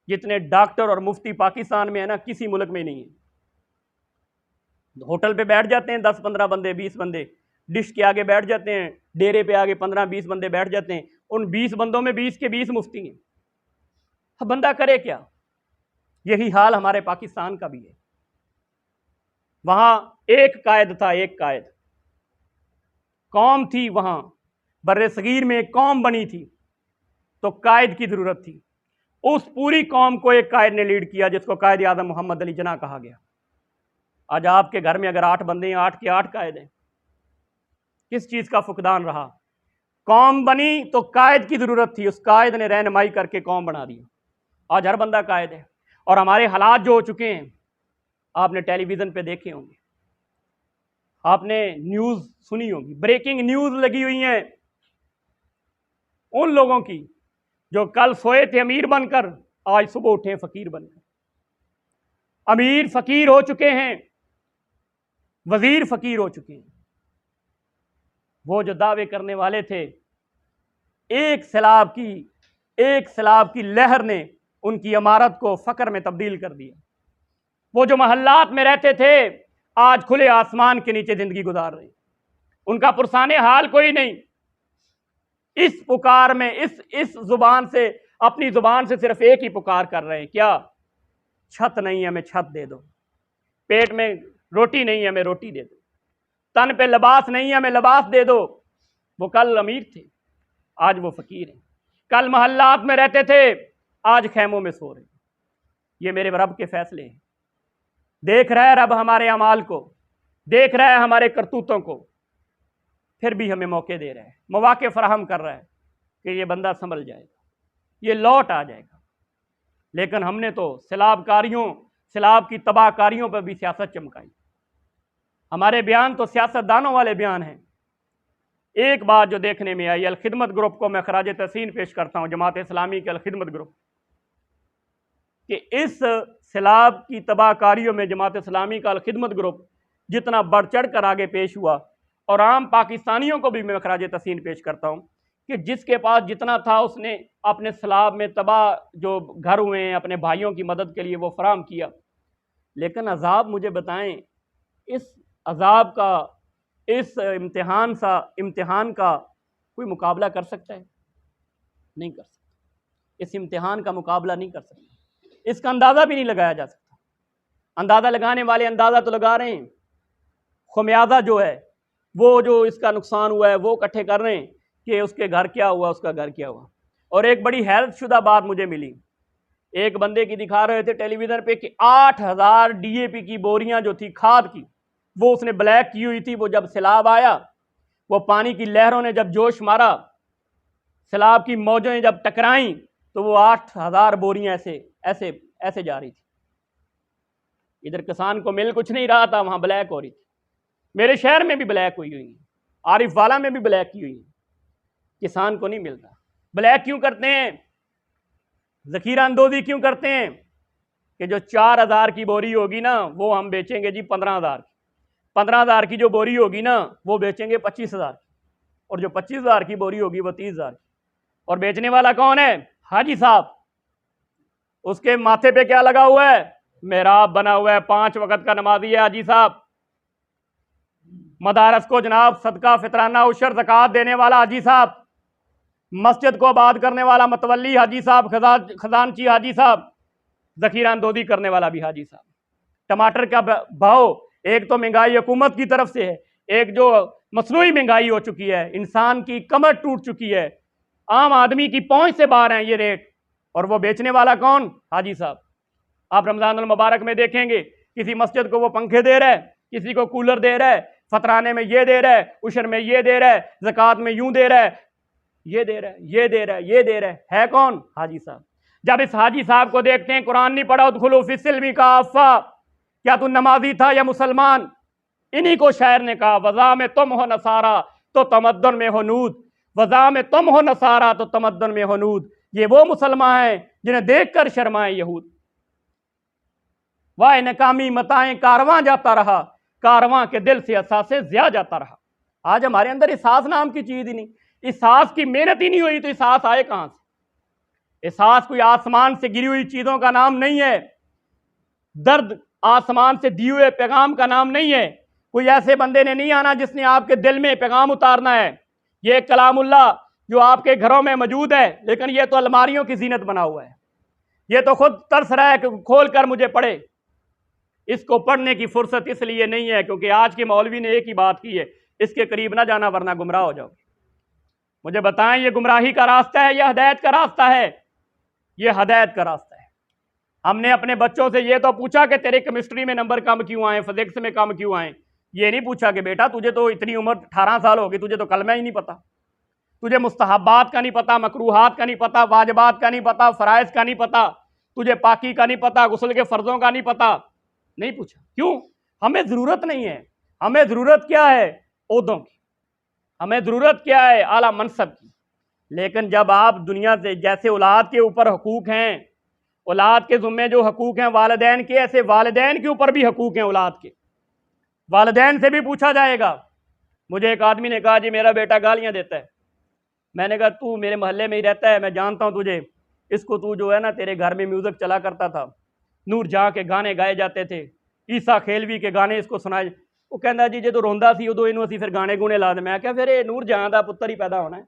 Speaker 1: جتنے ڈاکٹر اور مفتی پاکستان میں ہے نا، کسی ملک میں نہیں ہے۔ ہوٹل پہ بیٹھ جاتے ہیں 10-15 بندے، 20 بندے، ڈش کے آگے بیٹھ جاتے ہیں، ڈیرے پہ آگے 15-20 بندے بیٹھ جاتے ہیں، ان 20 بندوں میں 20 کے 20 مفتی ہیں۔ اب بندہ کرے کیا؟ یہی حال ہمارے پاکستان کا بھی ہے۔ وہاں ایک قائد تھا، ایک قائد، قوم تھی، وہاں بر صغیر میں ایک قوم بنی تھی تو قائد کی ضرورت تھی۔ اس پوری قوم کو ایک قائد نے لیڈ کیا جس کو قائد اعظم محمد علی جناح کہا گیا۔ آج آپ کے گھر میں اگر 8 بندے ہیں، 8 کے 8 قائد ہیں۔ کس چیز کا فقدان رہا؟ قوم بنی تو قائد کی ضرورت تھی، اس قائد نے رہنمائی کر کے قوم بنا دی۔ آج ہر بندہ قائد ہے۔ اور ہمارے حالات جو ہو چکے ہیں، آپ نے ٹیلی ویژن پہ دیکھے ہوں گے، آپ نے نیوز سنی ہوگی، بریکنگ نیوز لگی ہوئی ہیں ان لوگوں کی جو کل سوئے تھے امیر بن کر، آج صبح اٹھے فقیر بن کر۔ امیر فقیر ہو چکے ہیں، وزیر فقیر ہو چکے ہیں۔ وہ جو دعوے کرنے والے تھے، ایک سیلاب کی لہر نے ان کی عمارت کو فقر میں تبدیل کر دیا۔ وہ جو محلات میں رہتے تھے، آج کھلے آسمان کے نیچے زندگی گزار رہے ہیں، ان کا پرسان حال کوئی نہیں۔ اس پکار میں اس زبان سے، اپنی زبان سے صرف ایک ہی پکار کر رہے ہیں، کیا؟ چھت نہیں ہمیں چھت دے دو، پیٹ میں روٹی نہیں ہمیں روٹی دے دو، تن پہ لباس نہیں ہمیں لباس دے دو۔ وہ کل امیر تھے، آج وہ فقیر ہیں، کل محلات میں رہتے تھے، آج خیموں میں سو رہے ہیں۔ یہ میرے رب کے فیصلے ہیں۔ دیکھ رہا ہے رب ہمارے اعمال کو، دیکھ رہا ہے ہمارے کرتوتوں کو، پھر بھی ہمیں موقع دے رہا ہے، مواقع فراہم کر رہا ہے کہ یہ بندہ سنبھل جائے گا، یہ لوٹ آ جائے گا۔ لیکن ہم نے تو سیلاب کاریوں، سیلاب کی تباہ کاریوں پر بھی سیاست چمکائی۔ ہمارے بیان تو سیاست دانوں والے بیان ہیں۔ ایک بات جو دیکھنے میں آئی، الخدمت گروپ کو میں خراج تحسین پیش کرتا ہوں، جماعت اسلامی کے الخدمت گروپ، کہ اس سیلاب کی تباہ کاریوں میں جماعت اسلامی کا الخدمت گروپ جتنا بڑھ چڑھ کر آگے پیش ہوا، اور عام پاکستانیوں کو بھی میں خراج تحسین پیش کرتا ہوں کہ جس کے پاس جتنا تھا اس نے اپنے سیلاب میں تباہ جو گھر ہوئے ہیں اپنے بھائیوں کی مدد کے لیے وہ فراہم کیا۔ لیکن عذاب، مجھے بتائیں، اس عذاب کا، اس امتحان کا کوئی مقابلہ کر سکتا ہے؟ نہیں کر سکتا۔ اس امتحان کا مقابلہ نہیں کر سکتا، اس کا اندازہ بھی نہیں لگایا جا سکتا۔ اندازہ لگانے والے اندازہ تو لگا رہے ہیں، خمیازہ جو ہے، وہ جو اس کا نقصان ہوا ہے وہ اکٹھے کر رہے ہیں کہ اس کے گھر کیا ہوا، اس کا گھر کیا ہوا۔ اور ایک بڑی حیرت شدہ بات مجھے ملی، ایک بندے کی دکھا رہے تھے ٹیلی ویژن پہ کہ 8000 ڈی اے پی کی بوریاں جو تھی کھاد کی، وہ اس نے بلیک کی ہوئی تھی۔ وہ جب سیلاب آیا، وہ پانی کی لہروں نے جب جوش مارا، سیلاب کی موجیں جب ٹکرائیں، تو وہ 8000 بوریاں ایسے جا رہی تھی۔ ادھر کسان کو مل کچھ نہیں رہا تھا، وہاں بلیک ہو رہی تھی۔ میرے شہر میں بھی بلیک ہوئی ہیں، عارف والا میں بھی بلیک کی ہوئی ہیں۔ کسان کو نہیں ملتا۔ بلیک کیوں کرتے ہیں؟ ذخیرہ اندوزی کیوں کرتے ہیں؟ کہ جو 4000 کی بوری ہوگی نا وہ ہم بیچیں گے جی 15000 کی، 15000 کی جو بوری ہوگی نا وہ بیچیں گے 25000 کی، اور جو 25000 کی بوری ہوگی وہ 30000 کی۔ اور بیچنے والا کون ہے؟ حاجی صاحب۔ اس کے ماتھے پہ کیا لگا ہوا ہے؟ محراب بنا ہوا ہے، 5 وقت کا نمازی ہے حاجی صاحب۔ مدارس کو جناب صدقہ فطرانہ عشر زکوٰۃ دینے والا حاجی صاحب، مسجد کو آباد کرنے والا متولی حاجی صاحب، خزانچی حاجی صاحب، ذخیرہ اندوزی کرنے والا بھی حاجی صاحب۔ ٹماٹر کا بھاؤ، ایک تو مہنگائی حکومت کی طرف سے ہے، ایک جو مصنوعی مہنگائی ہو چکی ہے، انسان کی کمر ٹوٹ چکی ہے، عام آدمی کی پہنچ سے باہر ہیں یہ ریٹ، اور وہ بیچنے والا کون؟ حاجی صاحب۔ آپ رمضان المبارک میں دیکھیں گے کسی مسجد کو وہ پنکھے دے رہا ہے، کسی کو کولر دے رہا ہے، فطرانے میں یہ دے رہا ہے، عشر میں یہ دے رہا ہے، زکوٰۃ میں یوں دے رہا ہے، یہ دے رہا ہے، یہ دے رہا ہے، یہ دے رہا ہے کون؟ حاجی صاحب۔ جب اس حاجی صاحب کو دیکھتے ہیں، قرآن نہیں پڑھا ادخلوا فی السلم کافہ، کیا تو نمازی تھا یا مسلمان؟ انہی کو شاعر نے کہا وضع میں تم ہو نصارا تو تمدن میں ہو نود، وضع میں تم ہو نصارا تو تمدن میں ہو نود۔ یہ وہ مسلمان ہیں جنہیں دیکھ کر شرمائے یہود۔ وائے ناکامی متائیں کارواں جاتا رہا، کارواں کے دل سے احساسِ ضیاء جاتا رہا۔ آج ہمارے اندر احساس نام کی چیز ہی نہیں، احساس کی محنت ہی نہیں ہوئی تو احساس آئے کہاں سے؟ احساس کوئی آسمان سے گری ہوئی چیزوں کا نام نہیں ہے، درد آسمان سے دیے ہوئے پیغام کا نام نہیں ہے۔ کوئی ایسے بندے نے نہیں آنا جس نے آپ کے دل میں پیغام اتارنا ہے۔ یہ کلام اللہ جو آپ کے گھروں میں موجود ہے، لیکن یہ تو الماریوں کی زینت بنا ہوا ہے، یہ تو خود ترس رہا ہے کہ کھول کر مجھے پڑھے۔ اس کو پڑھنے کی فرصت اس لیے نہیں ہے کیونکہ آج کے مولوی نے ایک ہی بات کی ہے، اس کے قریب نہ جانا ورنہ گمراہ ہو جاؤ۔ مجھے بتائیں یہ گمراہی کا راستہ ہے یا ہدایت کا راستہ ہے؟ یہ ہدایت کا راستہ ہے۔ ہم نے اپنے بچوں سے یہ تو پوچھا کہ تیرے کیمسٹری میں نمبر کم کیوں آئے، فزکس میں کم کیوں آئے؟ یہ نہیں پوچھا کہ بیٹا تجھے تو اتنی عمر 18 سال ہوگی، تجھے تو کلمہ ہی نہیں پتا، تجھے مستحبات کا نہیں پتا، مکروہات کا نہیں پتا، واجبات کا نہیں پتا، فرائض کا نہیں پتا، تجھے پاکی کا نہیں پتا، غسل کے فرضوں کا نہیں پتا۔ نہیں پوچھا، کیوں؟ ہمیں ضرورت نہیں ہے۔ ہمیں ضرورت کیا ہے؟ عہدوں کی، ہمیں ضرورت کیا ہے؟ اعلیٰ منصب کی۔ لیکن جب آپ دنیا سے، جیسے اولاد کے اوپر حقوق ہیں، اولاد کے ذمے جو حقوق ہیں والدین کے، ایسے والدین کے اوپر بھی حقوق ہیں اولاد کے، والدین سے بھی پوچھا جائے گا۔ مجھے ایک آدمی نے کہا جی میرا بیٹا گالیاں دیتا ہے۔ میں نے کہا تو میرے محلے میں ہی رہتا ہے، میں جانتا ہوں تجھے، اس کو تو جو ہے نا تیرے گھر میں میوزک چلا کرتا تھا، نور جہاں کے گانے گائے جاتے تھے، عیسیٰ کھیلوی کے گانے اس کو سنائے، وہ کہندا جی جے تو روندا سی ادو اینوں اسی پھر گانے گونے لا دے۔ میں کہا پھر یہ نور جہاں دا پتر ہی پیدا ہونا ہے،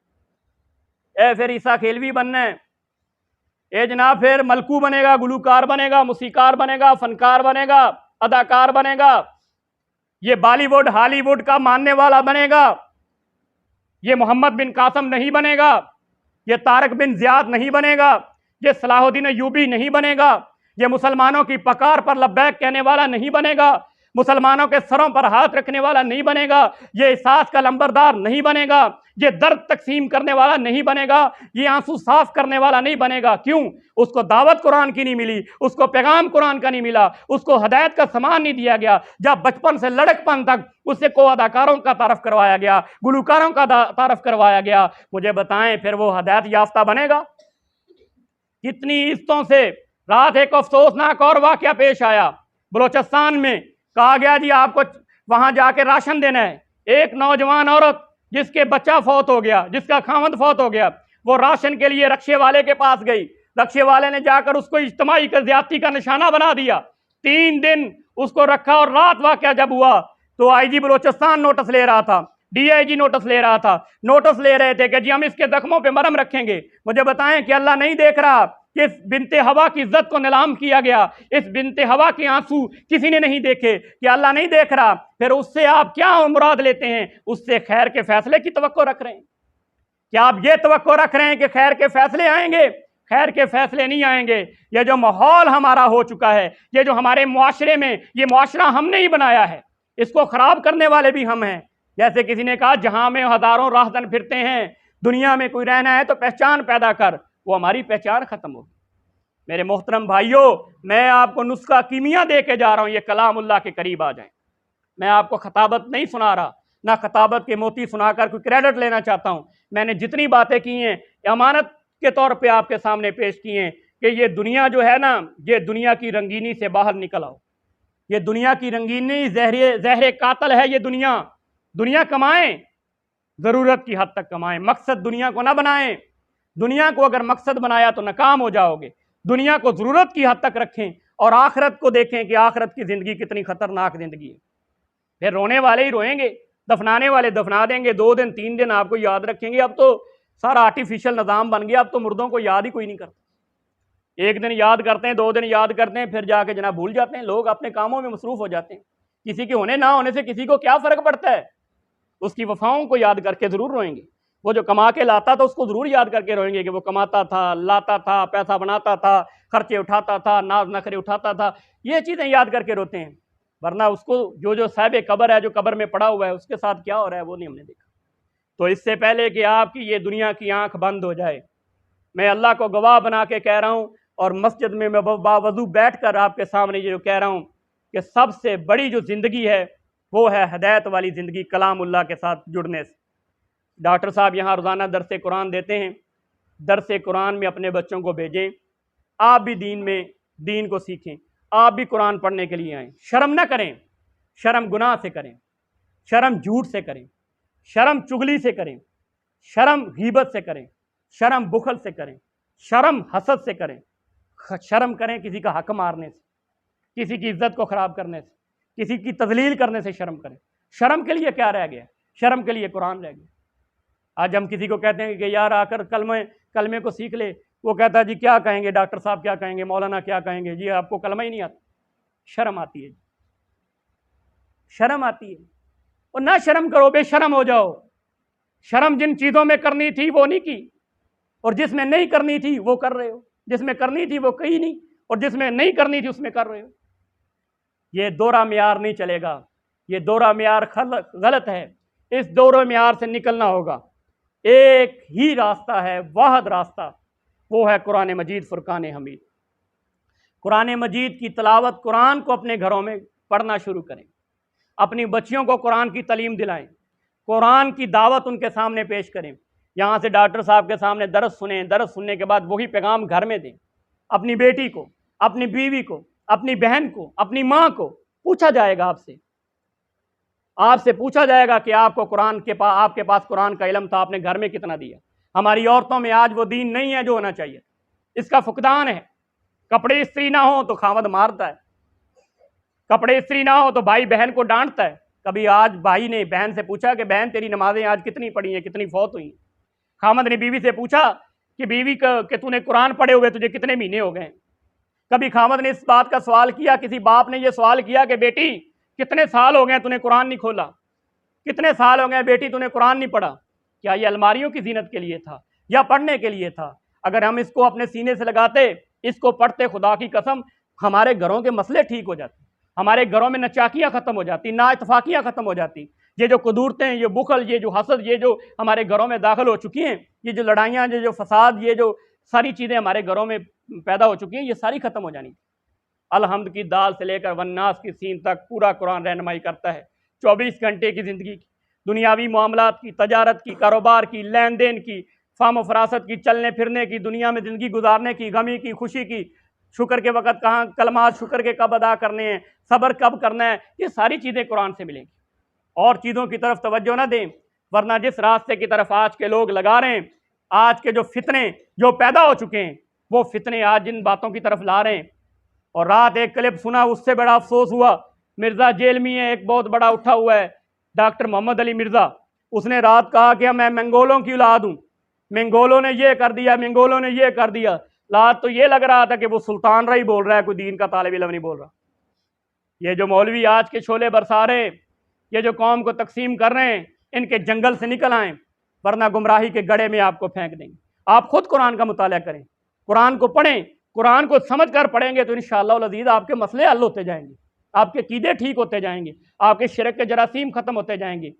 Speaker 1: اے پھر عیسیٰ کھیلوی بننا ہے، اے جناب پھر ملکو بنے گا، گلوکار بنے گا، موسیقار بنے گا، فنکار بنے گا، اداکار بنے گا، یہ بالی ووڈ ہالی ووڈ کا ماننے والا بنے گا، یہ محمد بن قاسم نہیں بنے گا، یہ طارق بن زیاد نہیں بنے گا، یہ صلاح الدین ایوبی نہیں بنے گا، یہ مسلمانوں کی پکار پر لبیک کہنے والا نہیں بنے گا، مسلمانوں کے سروں پر ہاتھ رکھنے والا نہیں بنے گا، یہ احساس کا لمبردار نہیں بنے گا، یہ درد تقسیم کرنے والا نہیں بنے گا، یہ آنسو صاف کرنے والا نہیں بنے گا۔ کیوں؟ اس کو دعوت قرآن کی نہیں ملی، اس کو پیغام قرآن کا نہیں ملا، اس کو ہدایت کا سامان نہیں دیا گیا۔ جب بچپن سے لڑک پن تک اسے کو اداکاروں کا تعارف کروایا گیا، گلوکاروں کا تعارف کروایا گیا، مجھے بتائیں پھر وہ ہدایت یافتہ بنے گا؟ کتنی عزتوں سے رات ایک افسوسناک اور واقعہ پیش آیا بلوچستان میں، کہا گیا جی آپ کو وہاں جا کے راشن دینا ہے۔ ایک نوجوان عورت جس کے بچہ فوت ہو گیا، جس کا خاوند فوت ہو گیا، وہ راشن کے لیے رکشے والے کے پاس گئی، رکشے والے نے جا کر اس کو اجتماعی زیادتی کا نشانہ بنا دیا، 3 دن اس کو رکھا، اور رات واقعہ جب ہوا تو آئی جی بلوچستان نوٹس لے رہا تھا، ڈی آئی جی نوٹس لے رہا تھا، نوٹس لے رہے تھے کہ جی ہم اس کے زخموں پہ مرہم رکھیں گے۔ مجھے بتائیں کہ اللہ نہیں دیکھ رہا کہ اس بنت حوا کی عزت کو نیلام کیا گیا، اس بنت حوا کے آنسو کسی نے نہیں دیکھے؟ کہ اللہ نہیں دیکھ رہا؟ پھر اس سے آپ کیا مراد لیتے ہیں؟ اس سے خیر کے فیصلے کی توقع رکھ رہے ہیں؟ کیا آپ یہ توقع رکھ رہے ہیں کہ خیر کے فیصلے آئیں گے؟ خیر کے فیصلے نہیں آئیں گے۔ یہ جو ماحول ہمارا ہو چکا ہے، یہ جو ہمارے معاشرے میں، یہ معاشرہ ہم نے ہی بنایا ہے، اس کو خراب کرنے والے بھی ہم ہیں۔ جیسے کسی نے کہا جہاں میں ہزاروں راہدن پھرتے ہیں، دنیا میں کوئی رہنا ہے تو پہچان پیدا کر، وہ ہماری پہچان ختم ہوگی۔ میرے محترم بھائیوں، میں آپ کو نسخہ کیمیا دے کے جا رہا ہوں، یہ کلام اللہ کے قریب آ جائیں۔ میں آپ کو خطابت نہیں سنا رہا، نہ خطابت کے موتی سنا کر کوئی کریڈٹ لینا چاہتا ہوں۔ میں نے جتنی باتیں کی ہیں امانت کے طور پہ آپ کے سامنے پیش کی ہیں کہ یہ دنیا جو ہے نا، یہ دنیا کی رنگینی سے باہر نکل آؤ۔ یہ دنیا کی رنگینی زہر قاتل ہے۔ یہ دنیا کمائیں، ضرورت کی حد تک کمائیں، مقصد دنیا کو نہ بنائیں۔ دنیا کو اگر مقصد بنایا تو ناکام ہو جاؤ گے۔ دنیا کو ضرورت کی حد تک رکھیں اور آخرت کو دیکھیں کہ آخرت کی زندگی کتنی خطرناک زندگی ہے۔ پھر رونے والے ہی روئیں گے، دفنانے والے دفنا دیں گے، 2 دن 3 دن آپ کو یاد رکھیں گے۔ اب تو سارا آرٹیفیشل نظام بن گیا، اب تو مردوں کو یاد ہی کوئی نہیں کرتا۔ 1 دن یاد کرتے ہیں، 2 دن یاد کرتے ہیں، پھر جا کے جناب بھول جاتے ہیں۔ لوگ اپنے کاموں میں مصروف ہو جاتے ہیں۔ کسی کے ہونے نہ ہونے سے کسی کو کیا فرق پڑتا ہے؟ اس کی وفاؤں کو یاد کر کے ضرور روئیں گے۔ وہ جو کما کے لاتا تھا اس کو ضرور یاد کر کے روئیں گے کہ وہ کماتا تھا، لاتا تھا، پیسہ بناتا تھا، خرچے اٹھاتا تھا، ناز نخرے اٹھاتا تھا۔ یہ چیزیں یاد کر کے روتے ہیں، ورنہ اس کو جو صاحب قبر ہے، جو قبر میں پڑا ہوا ہے، اس کے ساتھ کیا ہو رہا ہے وہ نہیں ہم نے دیکھا۔ تو اس سے پہلے کہ آپ کی یہ دنیا کی آنکھ بند ہو جائے، میں اللہ کو گواہ بنا کے کہہ رہا ہوں، اور مسجد میں باوضو بیٹھ کر آپ کے سامنے یہ جو کہہ رہا ہوں کہ سب سے بڑی جو زندگی ہے وہ ہے ہدایت والی زندگی، کلام اللہ کے ساتھ جڑنے سے۔ ڈاکٹر صاحب یہاں روزانہ درس قرآن دیتے ہیں، درس قرآن میں اپنے بچوں کو بھیجیں۔ آپ بھی دین کو سیکھیں، آپ بھی قرآن پڑھنے کے لیے آئیں۔ شرم نہ کریں، شرم گناہ سے کریں، شرم جھوٹ سے کریں، شرم چغلی سے کریں، شرم غیبت سے کریں، شرم بخل سے کریں، شرم حسد سے کریں، شرم کریں کسی کا حق مارنے سے، کسی کی عزت کو خراب کرنے سے، کسی کی تذلیل کرنے سے شرم کریں۔ شرم کے لیے کیا رہ گیا؟ شرم کے لیے قرآن رہ گیا۔ آج ہم کسی کو کہتے ہیں کہ یار آ کر کلمے کو سیکھ لے، وہ کہتا ہے جی کیا کہیں گے ڈاکٹر صاحب، کیا کہیں گے مولانا، کیا کہیں گے؟ جی آپ کو کلمہ ہی نہیں آتا۔ شرم آتی ہے، شرم آتی ہے۔ اور نہ شرم کرو، بے شرم ہو جاؤ۔ شرم جن چیزوں میں کرنی تھی وہ نہیں کی، اور جس میں نہیں کرنی تھی وہ کر رہے ہو۔ جس میں کرنی تھی وہ کہی نہیں، اور جس میں نہیں کرنی تھی اس میں کر رہے ہو۔ یہ دورہ معیار نہیں چلے گا، یہ دورہ معیار غلط ہے۔ اس دورہ معیار سے نکلنا ہوگا۔ ایک ہی راستہ ہے، واحد راستہ، وہ ہے قرآن مجید فرقان حمید۔ قرآن مجید کی تلاوت، قرآن کو اپنے گھروں میں پڑھنا شروع کریں، اپنی بچیوں کو قرآن کی تعلیم دلائیں، قرآن کی دعوت ان کے سامنے پیش کریں۔ یہاں سے ڈاکٹر صاحب کے سامنے درس سنیں، درس سننے کے بعد وہی پیغام گھر میں دیں۔ اپنی بیٹی کو، اپنی بیوی کو، اپنی بہن کو، اپنی ماں کو پوچھا جائے گا، آپ سے پوچھا جائے گا کہ آپ کے پاس قرآن کا علم تھا، آپ نے گھر میں کتنا دیا؟ ہماری عورتوں میں آج وہ دین نہیں ہے جو ہونا چاہیے، اس کا فقدان ہے۔ کپڑے استری نہ ہوں تو خاوند مارتا ہے، کپڑے استری نہ ہو تو بھائی بہن کو ڈانٹتا ہے. کبھی آج بھائی نے بہن سے پوچھا کہ بہن تیری نمازیں آج کتنی پڑھی ہیں, کتنی فوت ہوئی ہیں؟ خامد نے بیوی سے پوچھا کہ بیوی کہ تو نے قرآن پڑھے ہوئے تجھے کتنے مہینے ہو گئے ہیں؟ کبھی خامد نے اس بات کا سوال کیا, کسی باپ نے یہ سوال کیا کہ بیٹی کتنے سال ہو گئے تو نے قرآن نہیں کھولا, کتنے سال ہو گئے بیٹی تو نے قرآن نہیں پڑھا؟ کیا یہ الماریوں کی زینت کے لیے تھا یا پڑھنے کے لیے تھا؟ اگر ہم اس کو اپنے سینے سے لگاتے, اس کو پڑھتے, خدا کی قسم ہمارے گھروں کے مسئلے ٹھیک ہو جاتے, ہمارے گھروں میں نچاکیاں ختم ہو جاتی, نا اتفاقیاں ختم ہو جاتی. یہ جو قدورتیں, یہ بخل, یہ جو حسد, یہ جو ہمارے گھروں میں داخل ہو چکی ہیں, یہ جو لڑائیاں, یہ جو فساد, یہ جو ساری چیزیں ہمارے گھروں میں پیدا ہو چکی ہیں, یہ ساری ختم ہو جانی. الحمد کی دال سے لے کر والناس کی سین تک پورا قرآن رہنمائی کرتا ہے. 24 گھنٹے کی زندگی کی, دنیاوی معاملات کی, تجارت کی, کاروبار کی, لین دین کی, فام و فراست کی, چلنے پھرنے کی, دنیا میں زندگی گزارنے کی, غمی کی, خوشی کی, شکر کے وقت کہاں, کلمات شکر کے کب ادا کرنے ہیں, صبر کب کرنا ہے, یہ ساری چیزیں قرآن سے ملیں گی. اور چیزوں کی طرف توجہ نہ دیں, ورنہ جس راستے کی طرف آج کے لوگ لگا رہے ہیں, آج کے جو فتنے جو پیدا ہو چکے ہیں, وہ فتنے آج جن باتوں کی طرف لا رہے ہیں. اور رات ایک کلپ سنا, اس سے بڑا افسوس ہوا. مرزا جیل میں ہے, ایک بہت بڑا اٹھا ہوا ہے ڈاکٹر محمد علی مرزا. اس نے رات کہا کہ میں منگولوں کی اولاد ہوں, منگولوں نے یہ کر دیا, منگولوں نے یہ کر دیا. رات تو یہ لگ رہا تھا کہ وہ سلطان رہی بول رہا ہے, کوئی دین کا طالب علم نہیں بول رہا. یہ جو مولوی آج کے شعلے برسا رہے, یہ جو قوم کو تقسیم کر رہے ہیں, ان کے جنگل سے نکل آئیں, ورنہ گمراہی کے گڑھے میں آپ کو پھینک دیں گے. آپ خود قرآن کا مطالعہ کریں, قرآن کو پڑھیں, قرآن کو سمجھ کر پڑھیں گے تو انشاءاللہ العزیز آپ کے مسئلے حل ہوتے جائیں گے, آپ کے عقیدے ٹھیک ہوتے جائیں گے, آپ کے شرک کے جراثیم ختم ہوتے جائیں گے.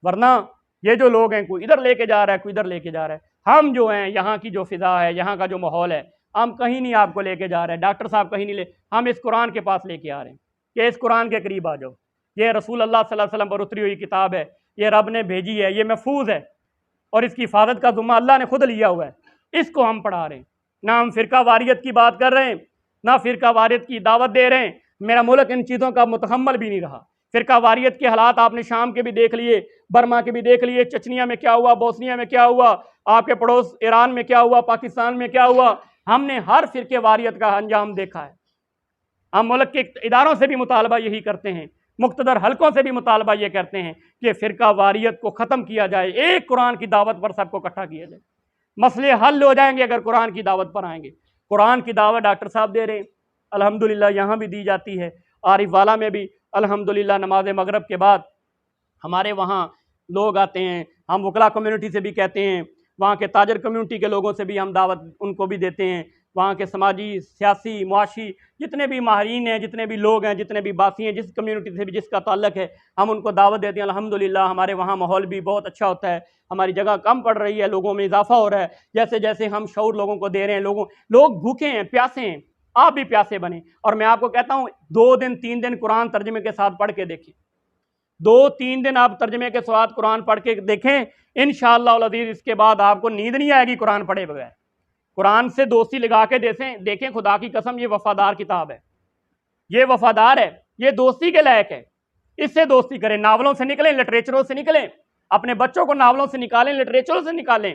Speaker 1: ورنہ یہ جو لوگ ہیں, کوئی ادھر لے کے جا رہا ہے, کوئی ادھر لے کے جا رہا ہے. ہم جو ہیں, یہاں کی جو فضا ہے, یہاں کا جو ماحول ہے, ہم کہیں نہیں آپ کو لے کے جا رہے ہیں, ڈاکٹر صاحب کہیں نہیں ہم اس قرآن کے پاس لے کے آ رہے ہیں کہ اس قرآن کے قریب آ جاؤ. یہ رسول اللہ صلی اللہ علیہ وسلم پر اتری ہوئی کتاب ہے, یہ رب نے بھیجی ہے, یہ محفوظ ہے, اور اس کی حفاظت کا ذمہ اللہ نے خود لیا ہوا ہے. اس کو ہم پڑھا رہے ہیں. نہ ہم فرقہ واریت کی بات کر رہے ہیں, نہ فرقہ واریت کی دعوت دے رہے ہیں. میرا ملک ان چیزوں کا متحمل بھی نہیں رہا. فرقہ واریت کے حالات آپ نے شام کے بھی دیکھ لیے, برما کے بھی دیکھ لیے, چچنیا میں کیا ہوا, بوسنیا میں کیا ہوا, آپ کے پڑوس ایران میں کیا ہوا, پاکستان میں کیا ہوا. ہم نے ہر فرقہ واریت کا انجام دیکھا ہے. ہم ملک کے اداروں سے بھی مطالبہ یہی کرتے ہیں, مقتدر حلقوں سے بھی مطالبہ یہ کرتے ہیں کہ فرقہ واریت کو ختم کیا جائے, ایک قرآن کی دعوت پر سب کو اکٹھا کیا جائے. مسئلے حل ہو جائیں گے اگر قرآن کی دعوت پر آئیں گے. قرآن کی دعوت ڈاکٹر صاحب دے رہے ہیں, الحمدللہ یہاں بھی دی جاتی ہے, عارف والا میں بھی الحمدللہ نماز مغرب کے بعد ہمارے وہاں لوگ آتے ہیں. ہم وکلا کمیونٹی سے بھی کہتے ہیں, وہاں کے تاجر کمیونٹی کے لوگوں سے بھی ہم دعوت ان کو بھی دیتے ہیں. وہاں کے سماجی, سیاسی, معاشی جتنے بھی ماہرین ہیں, جتنے بھی لوگ ہیں, جتنے بھی باسی ہیں, جس کمیونٹی سے بھی جس کا تعلق ہے, ہم ان کو دعوت دیتے ہیں. الحمدللہ ہمارے وہاں ماحول بھی بہت اچھا ہوتا ہے, ہماری جگہ کم پڑ رہی ہے, لوگوں میں اضافہ ہو رہا ہے. جیسے جیسے ہم شعور لوگوں کو دے رہے ہیں, لوگ بھوکے ہیں, پیاسے ہیں, آپ بھی پیاسے بنیں. اور میں آپ کو کہتا ہوں 2 دن 3 دن قرآن ترجمے کے ساتھ پڑھ کے دیکھیں, 2-3 دن آپ ترجمے کے ساتھ قرآن پڑھ کے دیکھیں, انشاءاللہ العزیز اس کے بعد آپ کو نیند نہیں آئے گی قرآن پڑھے بغیر. قرآن سے دوستی لگا کے دیکھیں, خدا کی قسم یہ وفادار کتاب ہے, یہ وفادار ہے, یہ دوستی کے لائق ہے. اس سے دوستی کریں, ناولوں سے نکلیں, لٹریچروں سے نکلیں, اپنے بچوں کو ناولوں سے نکالیں, لٹریچروں سے نکالیں.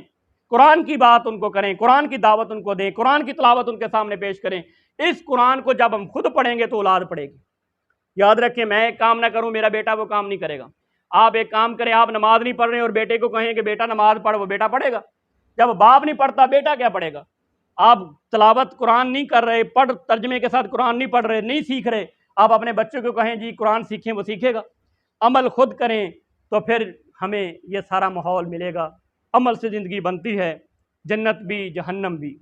Speaker 1: قرآن کی بات ان کو کریں, قرآن کی دعوت ان کو دیں, قرآن کی تلاوت ان کے سامنے پیش کریں. اس قرآن کو جب ہم خود پڑھیں گے تو اولاد پڑھے گی. یاد رکھیں, میں ایک کام نہ کروں میرا بیٹا وہ کام نہیں کرے گا. آپ ایک کام کریں, آپ نماز نہیں پڑھ رہے اور بیٹے کو کہیں کہ بیٹا نماز پڑھ, وہ بیٹا پڑھے گا؟ جب باپ نہیں پڑھتا بیٹا کیا پڑھے گا؟ آپ تلاوت قرآن نہیں کر رہے, ترجمے کے ساتھ قرآن نہیں پڑھ رہے, نہیں سیکھ رہے, آپ اپنے بچوں کو کہیں جی قرآن سیکھیں, وہ سیکھے گا؟ عمل خود کریں تو پھر ہمیں یہ سارا ماحول ملے گا. عمل سے زندگی بنتی ہے, جنت بھی جہنم بھی.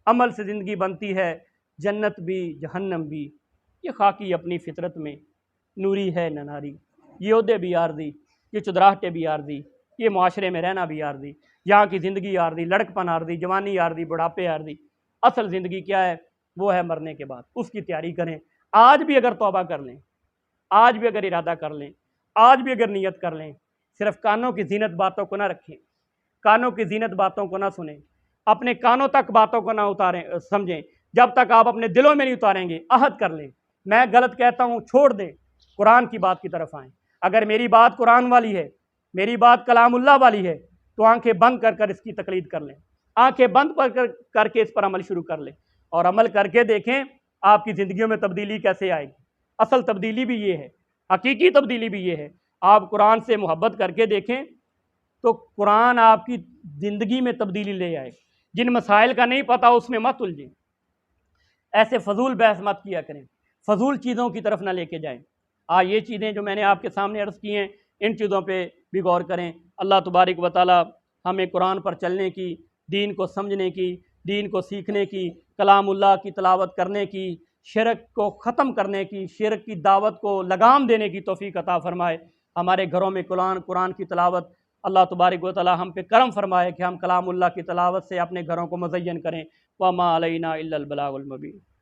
Speaker 1: عمل سے زندگی بنتی ہے, جنت بھی جہنم بھی. یہ خاکی اپنی فطرت میں نوری ہے نہ ناری, یہ عہدے بھی عارضی, یہ چدراہٹیں بھی عارضی, یہ معاشرے میں رہنا بھی عارضی, یہاں کی زندگی عارضی, لڑکپن عارضی, جوانی عارضی, بڑھاپے عارضی. اصل زندگی کیا ہے؟ وہ ہے مرنے کے بعد, اس کی تیاری کریں. آج بھی اگر توبہ کر لیں, آج بھی اگر ارادہ کر لیں, آج بھی اگر نیت کر لیں, صرف کانوں کی زینت باتوں کو نہ رکھیں, کانوں کی زینت باتوں کو نہ سنیں, اپنے کانوں تک باتوں کو نہ اتاریں سمجھیں, جب تک آپ اپنے دلوں میں نہیں اتاریں گے. عہد کر لیں, میں غلط کہتا ہوں چھوڑ دیں, قرآن کی بات کی طرف آئیں. اگر میری بات قرآن والی ہے, میری بات کلام اللہ والی ہے, تو آنکھیں بند کر کر اس کی تقلید کر لیں, آنکھیں بند کر کے اس پر عمل شروع کر لیں, اور عمل کر کے دیکھیں آپ کی زندگیوں میں تبدیلی کیسے آئے گی. اصل تبدیلی بھی یہ ہے، حقیقی تبدیلی بھی یہ ہے۔ آپ قرآن سے محبت کر کے دیکھیں تو قرآن آپ کی زندگی میں تبدیلی لے آئے۔ جن مسائل کا نہیں پتہ اس میں مت الجھیں، ایسے فضول بحث مت کیا کریں، فضول چیزوں کی طرف نہ لے کے جائیں۔ یہ چیزیں جو میں نے آپ کے سامنے عرض کی ہیں، ان چیزوں پہ بھی غور کریں۔ اللہ تبارک و تعالی ہمیں قرآن پر چلنے کی، دین کو سمجھنے کی، دین کو سیکھنے کی، کلام اللہ کی تلاوت کرنے کی، شرک کو ختم کرنے کی، شرک کی دعوت کو لگام دینے کی توفیق عطا فرمائے۔ ہمارے گھروں میں قرآن کی تلاوت اللہ تبارک و تعالی ہم پہ کرم فرمائے کہ ہم کلام اللہ کی تلاوت سے اپنے گھروں کو مزین کریں۔ وَمَا عَلَيْنَا إِلَّا الْبَلَاغُ الْمُبِينُ۔